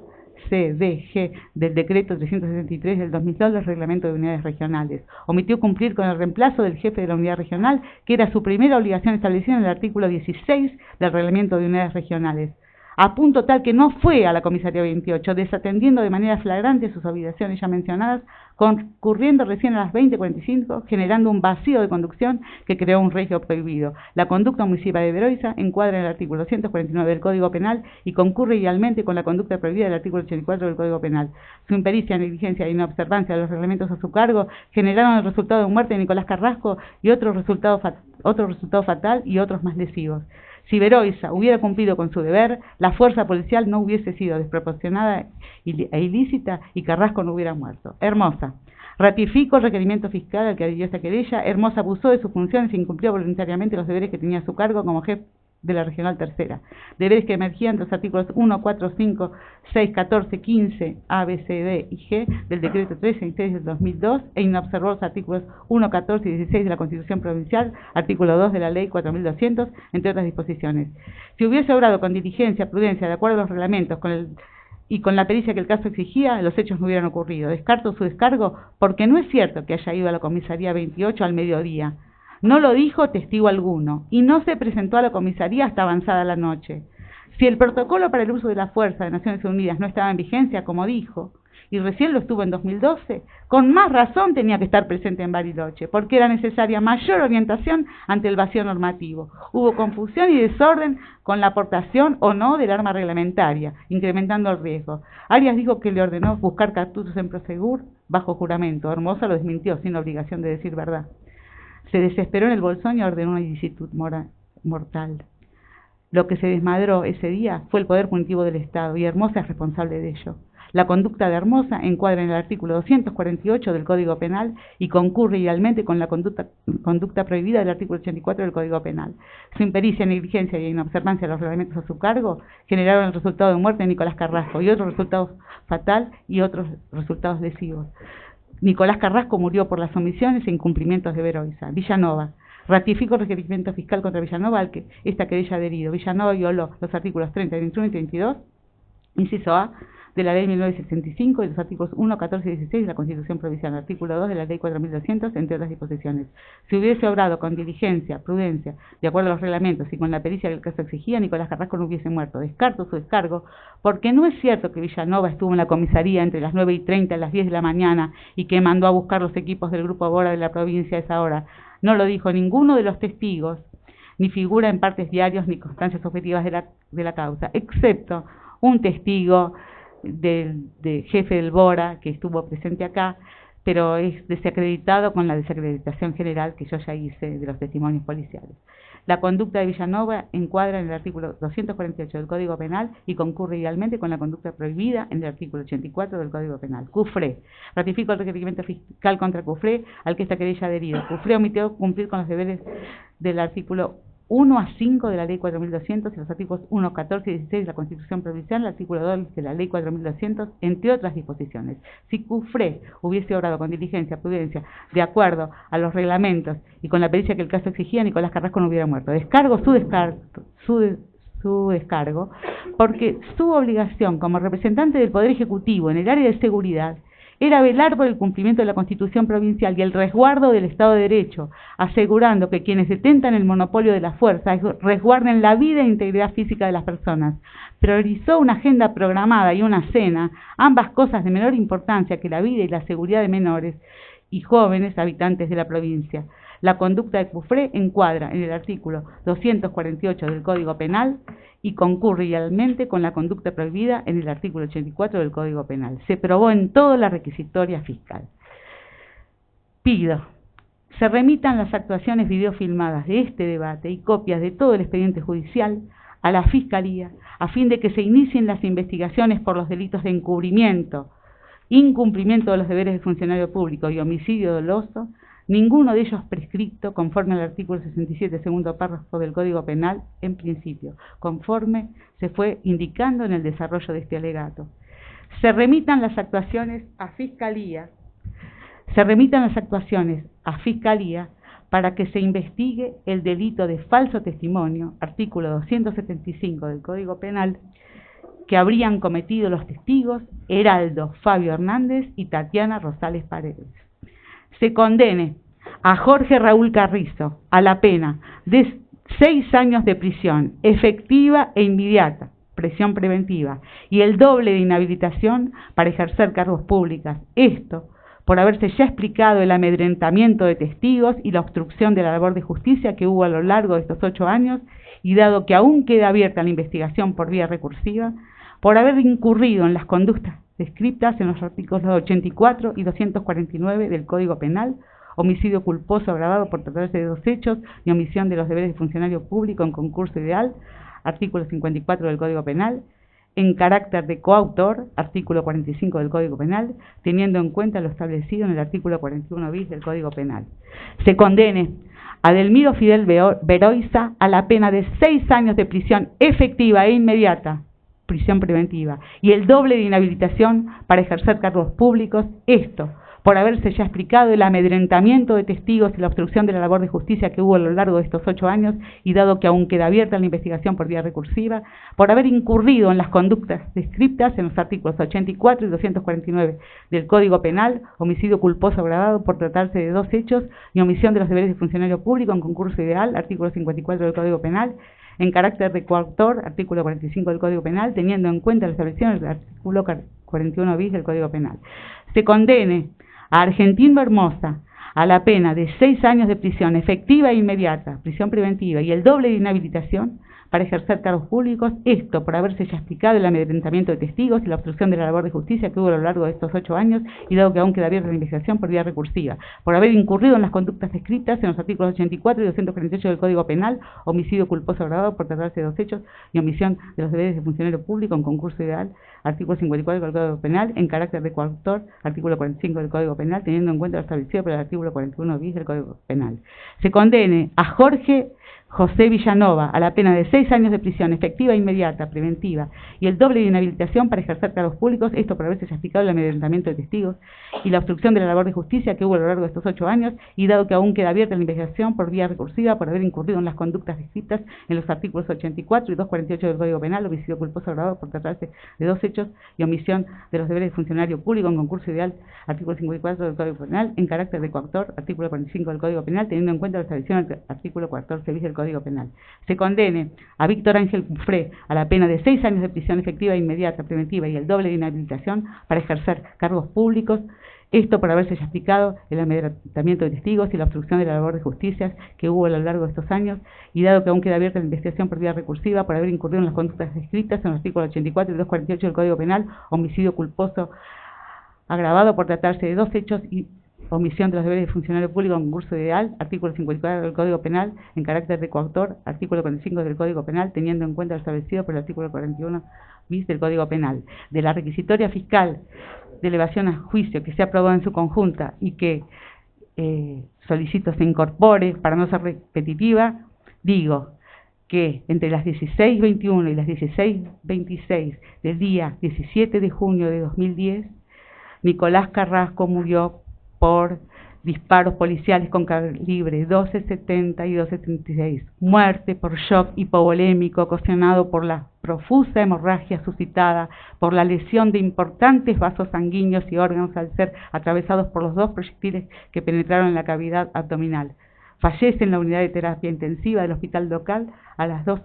C, D, G del decreto 363 del 2002 del reglamento de unidades regionales. Omitió cumplir con el reemplazo del jefe de la unidad regional, que era su primera obligación establecida en el artículo 16 del reglamento de unidades regionales, a punto tal que no fue a la comisaría 28, desatendiendo de manera flagrante sus obligaciones ya mencionadas, concurriendo recién a las 20:45, generando un vacío de conducción que creó un regio prohibido. La conducta homicida de Veroiza encuadra en el artículo 249 del Código Penal y concurre igualmente con la conducta prohibida del artículo 84 del Código Penal. Su impericia, negligencia e inobservancia de los reglamentos a su cargo generaron el resultado de muerte de Nicolás Carrasco y otro resultado fatal y otros más lesivos. Si Veroiza hubiera cumplido con su deber, la fuerza policial no hubiese sido desproporcionada e ilícita y Carrasco no hubiera muerto. Hermosa. Ratifico el requerimiento fiscal al que adhirió esta querella. Hermosa abusó de sus funciones e incumplió voluntariamente los deberes que tenía a su cargo como jefe de la Regional Tercera. Deberes que emergían de los artículos 1, 4, 5, 6, 14, 15, A, B, C, D y G del decreto 366 del 2002 e inobservó los artículos 1, 14 y 16 de la Constitución Provincial, artículo 2 de la Ley 4200, entre otras disposiciones. Si hubiese obrado con diligencia, prudencia, de acuerdo a los reglamentos, y con la pericia que el caso exigía, los hechos no hubieran ocurrido. Descarto su descargo porque no es cierto que haya ido a la comisaría 28 al mediodía. No lo dijo testigo alguno y no se presentó a la comisaría hasta avanzada la noche. Si el protocolo para el uso de la fuerza de Naciones Unidas no estaba en vigencia, como dijo, y recién lo estuvo en 2012, con más razón tenía que estar presente en Bariloche, porque era necesaria mayor orientación ante el vacío normativo. Hubo confusión y desorden con la aportación o no del arma reglamentaria, incrementando el riesgo. Arias dijo que le ordenó buscar cartuchos en Prosegur bajo juramento. Hermosa lo desmintió sin obligación de decir verdad. Se desesperó en el bolsón y ordenó una ilicitud mortal. Lo que se desmadró ese día fue el poder punitivo del Estado, y Hermosa es responsable de ello. La conducta de Hermosa encuadra en el artículo 248 del Código Penal y concurre igualmente con la conducta prohibida del artículo 84 del Código Penal. Su impericia, negligencia y inobservancia de los reglamentos a su cargo generaron el resultado de muerte de Nicolás Carrasco y otros resultados fatal y otros resultados lesivos. Nicolás Carrasco murió por las omisiones e incumplimientos de Veroiza. Villanova. Ratifico el requerimiento fiscal contra Villanova al que esta querella adherido. Villanova violó los artículos 30, 21 y 32, inciso A, de la Ley 1965 y los artículos 1, 14 y 16 de la Constitución Provincial, artículo 2 de la Ley 4200, entre otras disposiciones. Si hubiese obrado con diligencia, prudencia, de acuerdo a los reglamentos y con la pericia que el caso exigía, Nicolás Carrasco no hubiese muerto. Descarto su descargo, porque no es cierto que Villanova estuvo en la comisaría entre las 9:30 y las 10 de la mañana y que mandó a buscar los equipos del Grupo Bora de la provincia a esa hora. No lo dijo ninguno de los testigos, ni figura en partes diarios ni constancias objetivas de la causa, excepto un testigo de jefe del Bora que estuvo presente acá, pero es desacreditado con la desacreditación general que yo ya hice de los testimonios policiales. La conducta de Villanova encuadra en el artículo 248 del Código Penal y concurre idealmente con la conducta prohibida en el artículo 84 del Código Penal. Cufré. Ratifico el requerimiento fiscal contra Cufré al que esta querella ha adherido. Cufré omitió cumplir con los deberes del artículo 1 a 5 de la Ley 4200 y los artículos 1, 14 y 16 de la Constitución Provincial, el artículo 2 de la Ley 4200, entre otras disposiciones. Si Cufré hubiese obrado con diligencia, prudencia, de acuerdo a los reglamentos y con la pericia que el caso exigía, Nicolás Carrasco no hubiera muerto. Descargo su descargo, porque su obligación como representante del Poder Ejecutivo en el área de seguridad era velar por el cumplimiento de la Constitución provincial y el resguardo del Estado de Derecho, asegurando que quienes detentan el monopolio de la fuerza resguarden la vida e integridad física de las personas. Priorizó una agenda programada y una cena, ambas cosas de menor importancia que la vida y la seguridad de menores y jóvenes habitantes de la provincia. La conducta de Cufré encuadra en el artículo 248 del Código Penal y concurre igualmente con la conducta prohibida en el artículo 84 del Código Penal. Se probó en toda la requisitoria fiscal. Pido, se remitan las actuaciones videofilmadas de este debate y copias de todo el expediente judicial a la Fiscalía, a fin de que se inicien las investigaciones por los delitos de encubrimiento, incumplimiento de los deberes de funcionario público y homicidio doloso, ninguno de ellos prescripto conforme al artículo 67, segundo párrafo del Código Penal, en principio, conforme se fue indicando en el desarrollo de este alegato. Se remitan las actuaciones a Fiscalía, para que se investigue el delito de falso testimonio, artículo 275 del Código Penal, que habrían cometido los testigos Heraldo Fabio Hernández y Tatiana Rosales Paredes. Se condene a Jorge Raúl Carrizo a la pena de 6 años de prisión efectiva e inmediata, prisión preventiva, y el doble de inhabilitación para ejercer cargos públicos. Esto por haberse ya explicado el amedrentamiento de testigos y la obstrucción de la labor de justicia que hubo a lo largo de estos 8 años, y dado que aún queda abierta la investigación por vía recursiva, por haber incurrido en las conductas descritas en los artículos 84 y 249 del Código Penal, homicidio culposo agravado por tratarse de 2 hechos y omisión de los deberes de funcionario público en concurso ideal, artículo 54 del Código Penal, en carácter de coautor, artículo 45 del Código Penal, teniendo en cuenta lo establecido en el artículo 41 bis del Código Penal. Se condene a Delmiro Fidel Veroiza a la pena de 6 años de prisión efectiva e inmediata, prisión preventiva, y el doble de inhabilitación para ejercer cargos públicos, esto por haberse ya explicado el amedrentamiento de testigos y la obstrucción de la labor de justicia que hubo a lo largo de estos 8 años, y dado que aún queda abierta la investigación por vía recursiva, por haber incurrido en las conductas descritas en los artículos 84 y 249 del Código Penal, homicidio culposo agravado por tratarse de 2 hechos y omisión de los deberes de funcionario público en concurso ideal, artículo 54 del Código Penal, en carácter de coautor, artículo 45 del Código Penal, teniendo en cuenta la establección del artículo 41 bis del Código Penal. Se condene a Argentino Hermosa a la pena de 6 años de prisión efectiva e inmediata, prisión preventiva, y el doble de inhabilitación para ejercer cargos públicos, esto por haberse ya explicado el amedrentamiento de testigos y la obstrucción de la labor de justicia que hubo a lo largo de estos 8 años, y dado que aún queda abierta la investigación por vía recursiva, por haber incurrido en las conductas descritas en los artículos 84 y 248 del Código Penal, homicidio culposo agravado por tratarse de 2 hechos y omisión de los deberes de funcionario público en concurso ideal, artículo 54 del Código Penal, en carácter de coautor, artículo 45 del Código Penal, teniendo en cuenta lo establecido por el artículo 41 bis del Código Penal. Se condene a Jorge José Villanova a la pena de 6 años de prisión efectiva e inmediata, preventiva, y el doble de inhabilitación para ejercer cargos públicos, esto por haberse ya explicado el amedrentamiento de testigos y la obstrucción de la labor de justicia que hubo a lo largo de estos 8 años, y dado que aún queda abierta la investigación por vía recursiva por haber incurrido en las conductas descritas en los artículos 84 y 248 del Código Penal, homicidio culposo agravado por tratarse de 2 hechos y omisión de los deberes de funcionario público en concurso ideal, artículo 54 del Código Penal, en carácter de coautor, artículo 45 del Código Penal, teniendo en cuenta la establección del artículo 14 bis del Código Penal. Se condene a Víctor Ángel Cufré a la pena de 6 años de prisión efectiva e inmediata, preventiva, y el doble de inhabilitación para ejercer cargos públicos, esto por haberse ya explicado el amedrentamiento de testigos y la obstrucción de la labor de justicia que hubo a lo largo de estos años, y dado que aún queda abierta la investigación por vía recursiva por haber incurrido en las conductas descritas en los artículos 84 y 248 del Código Penal, homicidio culposo agravado por tratarse de 2 hechos y omisión de los deberes de funcionario público en concurso ideal, artículo 54 del Código Penal, en carácter de coautor, artículo 45 del Código Penal, teniendo en cuenta lo establecido por el artículo 41 bis del Código Penal. De la requisitoria fiscal de elevación a juicio que se aprobó en su conjunta y que solicito se incorpore para no ser repetitiva, digo que entre las 16:21 y las 16:26 del día 17 de junio de 2010, Nicolás Carrasco murió por disparos policiales con calibre 12.70 y 12.36, muerte por shock hipovolémico ocasionado por la profusa hemorragia suscitada por la lesión de importantes vasos sanguíneos y órganos al ser atravesados por los 2 proyectiles que penetraron en la cavidad abdominal. Fallece en la unidad de terapia intensiva del hospital local a las 2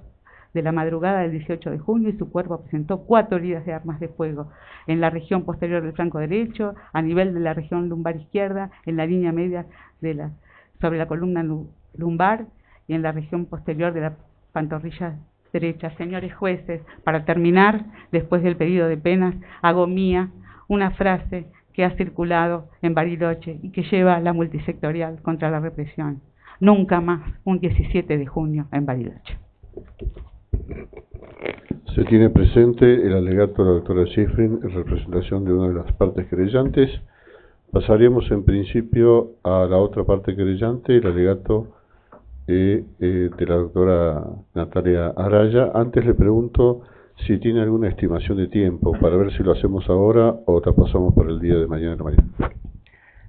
de la madrugada del 18 de junio y su cuerpo presentó 4 heridas de armas de fuego en la región posterior del flanco derecho, a nivel de la región lumbar izquierda, en la línea media sobre la columna lumbar y en la región posterior de la pantorrilla derecha. Señores jueces, para terminar, después del pedido de penas, hago mía una frase que ha circulado en Bariloche y que lleva la multisectorial contra la represión. Nunca más un 17 de junio en Bariloche. Se tiene presente el alegato de la doctora Schifrin en representación de una de las partes querellantes. Pasaríamos en principio a la otra parte querellante, el alegato de la doctora Natalia Araya. Antes le pregunto si tiene alguna estimación de tiempo para ver si lo hacemos ahora o la pasamos para el día de mañana.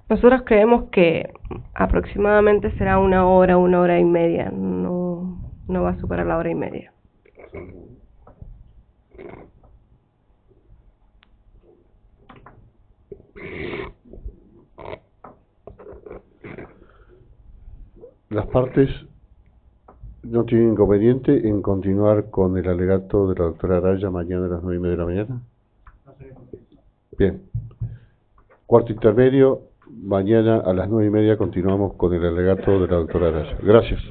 Nosotros creemos que aproximadamente será 1 hora, 1 hora y media, no va a superar la 1 hora y media. Las partes no tienen inconveniente en continuar con el alegato de la doctora Araya mañana a las 9:30 de la mañana. Bien. Cuarto intermedio, mañana a las 9:30 continuamos con el alegato de la doctora Araya. Gracias.